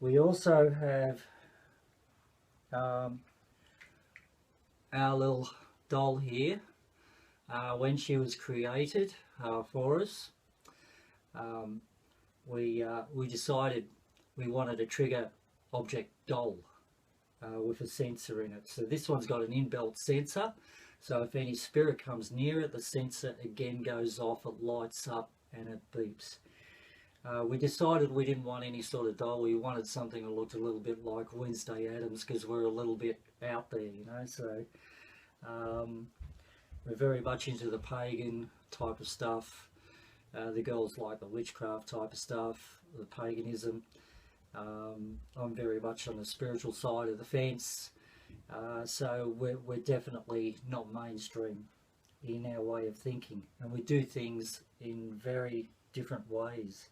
We also have our little doll here. When she was created for us, um, we decided we wanted a trigger object doll with a sensor in it. So this one's got an inbuilt sensor. So if any spirit comes near it, the sensor again goes off, it lights up and it beeps. We decided we didn't want any sort of doll. We wanted something that looked a little bit like Wednesday Addams because we're a little bit out there, you know. So um, we're very much into the pagan type of stuff. The girls like the witchcraft type of stuff, the paganism. I'm very much on the spiritual side of the fence. So we're definitely not mainstream in our way of thinking, and we do things in very different ways.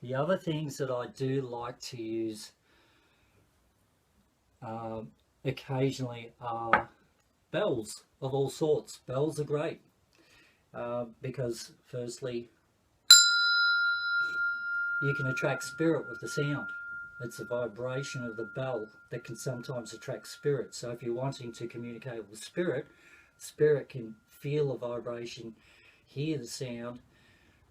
The other things that I do like to use um, occasionally are bells of all sorts. Bells are great because firstly you can attract spirit with the sound. It's the vibration of the bell that can sometimes attract spirit. So if you're wanting to communicate with spirit, spirit can feel the vibration, hear the sound,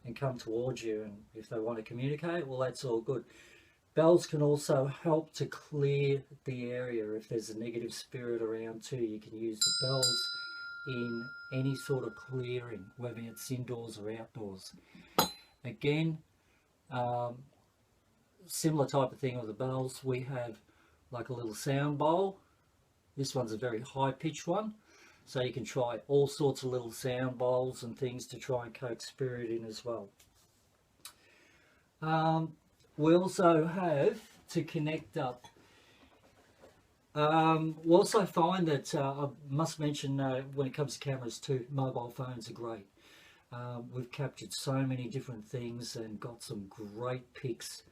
and come towards you. And if they want to communicate, well, that's all good. Bells can also help to clear the area. If there's a negative spirit around too, you can use the bells in any sort of clearing, whether it's indoors or outdoors. Again, um, similar type of thing with the bells. We have like a little sound bowl. This one's a very high pitched one, so you can try all sorts of little sound bowls and things to try and coax spirit in as well. We also have to connect up. We also find that I must mention when it comes to cameras too, mobile phones are great. We've captured so many different things and got some great pics,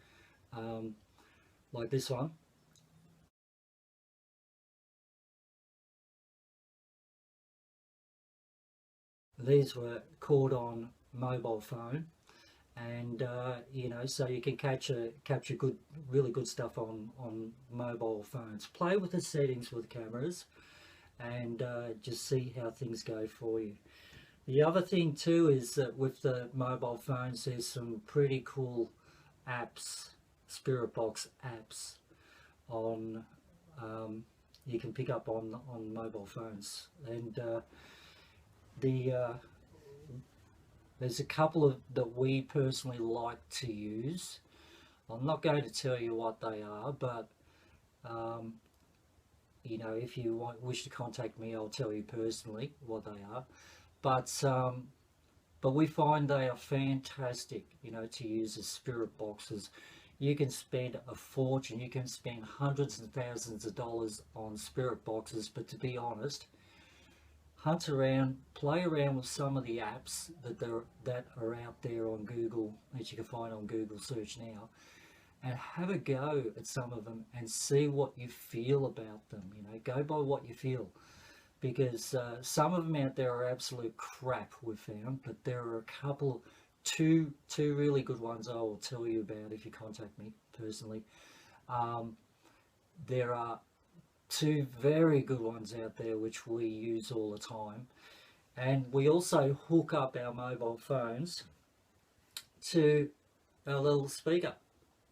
like this one. These were caught on mobile phone, and you know, so you can capture good, really good stuff on mobile phones. Play with the settings with cameras, and just see how things go for you. The other thing too is that with the mobile phones, there's some pretty cool apps, Spirit Box apps on you can pick up on mobile phones, and the there's a couple of that we personally like to use. I'm not going to tell you what they are, but um, you know, if you wish to contact me, I'll tell you personally what they are. But we find they are fantastic, you know, to use as spirit boxes. You can spend a fortune, you can spend hundreds and thousands of dollars on spirit boxes, but to be honest, hunt around, play around with some of the apps that are out there on Google, that you can find on Google search now, and have a go at some of them and see what you feel about them. You know, go by what you feel, because some of them out there are absolute crap, we've found, but there are a couple, two really good ones I will tell you about if you contact me personally. Um, there are two very good ones out there which we use all the time, and we also hook up our mobile phones to our little speaker,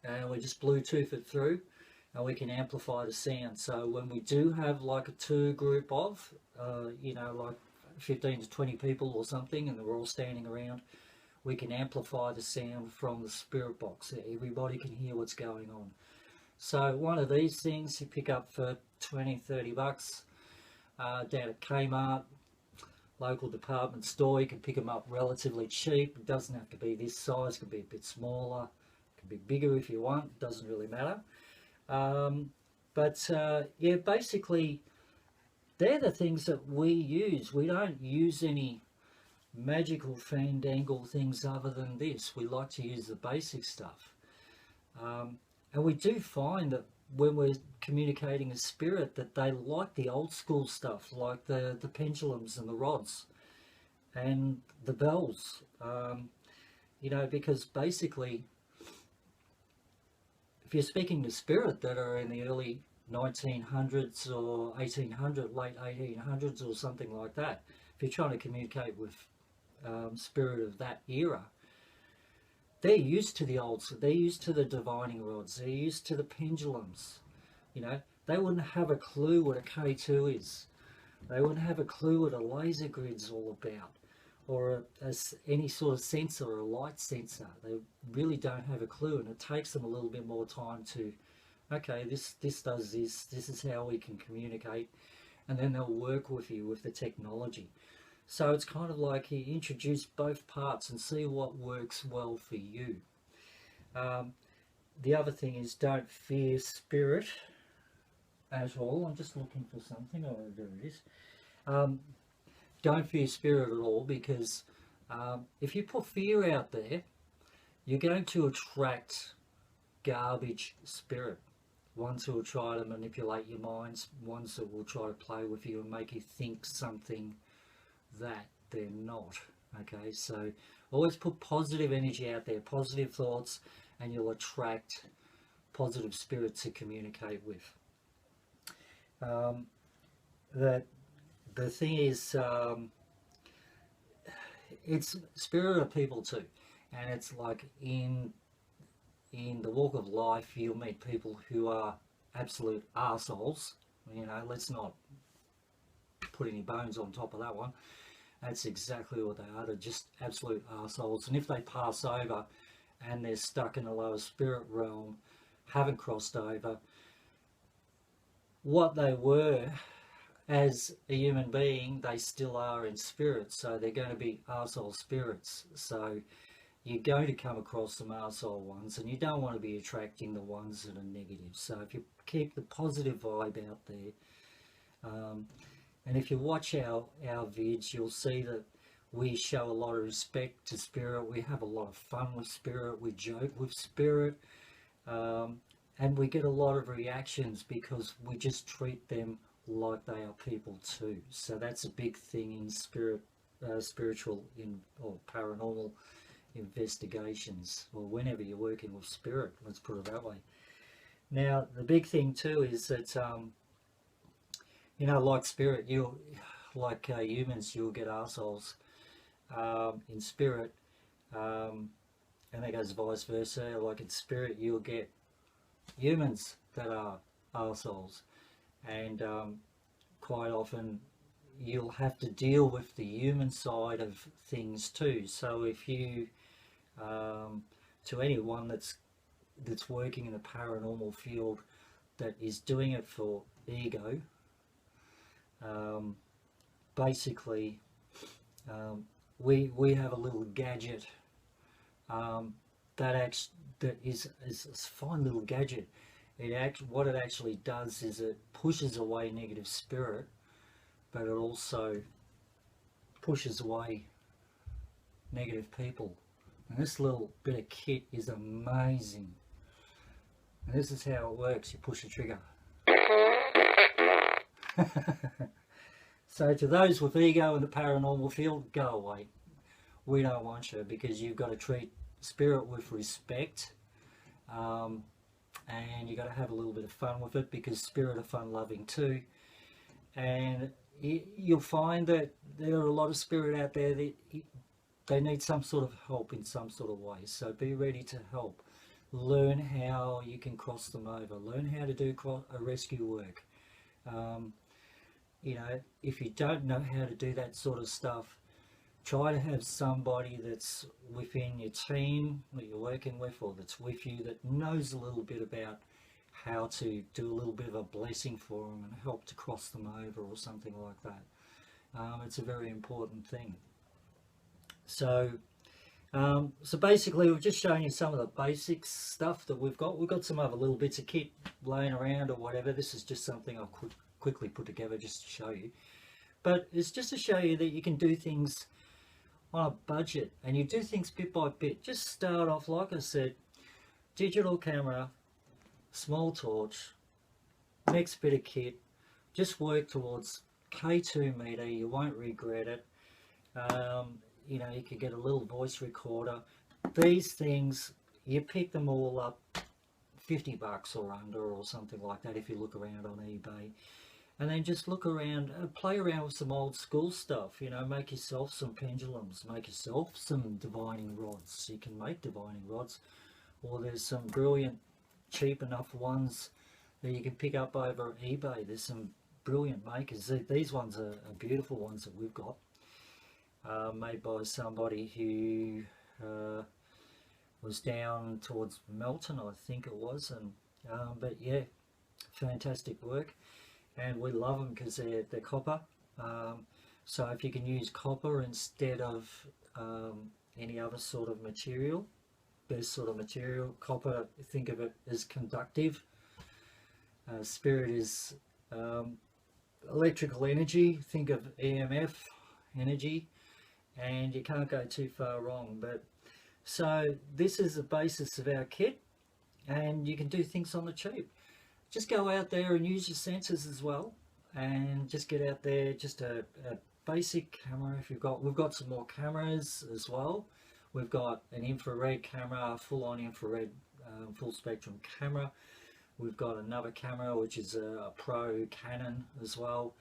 and we just Bluetooth it through, and we can amplify the sound. So when we do have like a tour group of you know, like 15 to 20 people or something, and we're all standing around, we can amplify the sound from the spirit box so everybody can hear what's going on. So one of these things you pick up for 20-30 bucks down at Kmart, local department store. You can pick them up relatively cheap. It doesn't have to be this size, it can be a bit smaller, it can be bigger if you want, it doesn't really matter. Yeah, basically they're the things that we use. We don't use any magical fandangle things other than this. We like to use the basic stuff. And we do find that when we're communicating a spirit, that they like the old school stuff, like the pendulums and the rods and the bells. You know, because basically if you're speaking to spirit that are in the early 1900s or 1800, late 1800s or something like that, if you're trying to communicate with spirit of that era, they're used to the old, they're used to the divining rods, they're used to the pendulums. You know, they wouldn't have a clue what a K2 is. They wouldn't have a clue what a laser grid's all about, or any sort of sensor or a light sensor. They really don't have a clue, and it takes them a little bit more time to, okay, this does this is how we can communicate, and then they'll work with you with the technology. So it's kind of like you introduce both parts and see what works well for you. The other thing is, don't fear spirit at all. I'm just looking for something. Oh, there it is. Don't fear spirit at all, because if you put fear out there, you're going to attract garbage spirit. Ones who will try to manipulate your minds, ones that will try to play with you and make you think something that they're not. Okay, so always put positive energy out there, positive thoughts, and you'll attract positive spirits to communicate with. The thing is, it's spirit of people too, and it's like in the walk of life, you'll meet people who are absolute arseholes. You know, let's not put any bones on top of that one. That's exactly what they are. They're just absolute arseholes. And if they pass over and they're stuck in the lower spirit realm, haven't crossed over, what they were as a human being, they still are in spirit. So they're going to be arsehole spirits. So you're going to come across some arsehole ones, and you don't want to be attracting the ones that are negative. So if you keep the positive vibe out there, and if you watch our vids, you'll see that we show a lot of respect to spirit. We have a lot of fun with spirit. We joke with spirit. And we get a lot of reactions because we just treat them like they are people too. So that's a big thing in spiritual or paranormal investigations, or whenever you're working with spirit, let's put it that way. Now, the big thing too is that, you know, like spirit, like humans, you'll get arseholes in spirit, and that goes vice versa. Like in spirit, you'll get humans that are arseholes, and quite often you'll have to deal with the human side of things too. So if you, to anyone that's working in the paranormal field that is doing it for ego, basically we have a little gadget that is a fine little gadget. What it actually does is it pushes away negative spirit, but it also pushes away negative people. And this little bit of kit is amazing. And this is how it works. You push the trigger. So to those with ego in the paranormal field, go away. We don't want you, because you've got to treat spirit with respect, and you've got to have a little bit of fun with it, because spirit are fun loving too. And you'll find that there are a lot of spirit out there that they need some sort of help in some sort of way. So be ready to help. Learn how you can cross them over. Learn how to do rescue work. You know, if you don't know how to do that sort of stuff, try to have somebody that's within your team that you're working with, or that's with you, that knows a little bit about how to do a little bit of a blessing for them and help to cross them over or something like that. It's a very important thing. So so basically we've just shown you some of the basic stuff that we've got. We've got some other little bits of kit laying around or whatever. This is just something I've quickly put together just to show you. But it's just to show you that you can do things on a budget, and you do things bit by bit. Just start off, like I said, digital camera, small torch, next bit of kit. Just work towards K2 meter. You won't regret it. You know, you could get a little voice recorder. These things, you pick them all up $50 or under or something like that if you look around on eBay. And then just look around, play around with some old school stuff, you know, make yourself some pendulums, make yourself some divining rods. You can make divining rods, or there's some brilliant cheap enough ones that you can pick up over eBay. There's some brilliant makers. These ones are beautiful ones that we've got, made by somebody who was down towards Melton, I think it was, and but yeah, fantastic work. And we love them because they're copper, so if you can use copper instead of any other sort of material, best sort of material. Copper, think of it as conductive. Spirit is electrical energy, think of EMF energy, and you can't go too far wrong. But so this is the basis of our kit, and you can do things on the cheap. Just go out there and use your senses as well, and just get out there, just a basic camera. If we've got some more cameras as well. We've got an infrared camera, full-on infrared, full spectrum camera. We've got another camera which is a Pro Canon as well,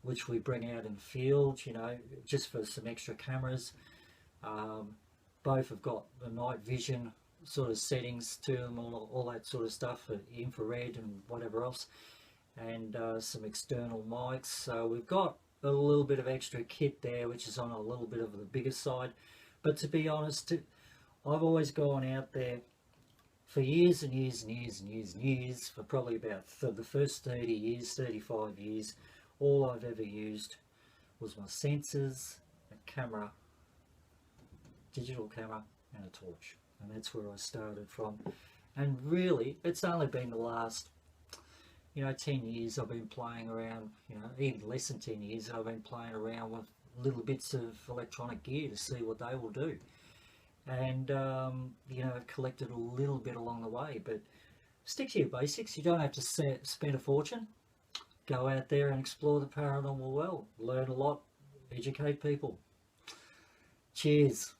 which we bring out in the field, you know, just for some extra cameras. Both have got the night vision sort of settings to them, all that sort of stuff, for infrared and whatever else, and some external mics. So we've got a little bit of extra kit there, which is on a little bit of the bigger side. But to be honest, I've always gone out there for years and years and years and years and years, for probably about the first 30 years, 35 years, all I've ever used was my sensors, a camera, digital camera, and a torch. And that's where I started from. And really, it's only been the last, you know, 10 years I've been playing around, you know, even less than 10 years I've been playing around with little bits of electronic gear to see what they will do. And, you know, I've collected a little bit along the way, but stick to your basics. You don't have to spend a fortune. Go out there and explore the paranormal world. Learn a lot, educate people. Cheers.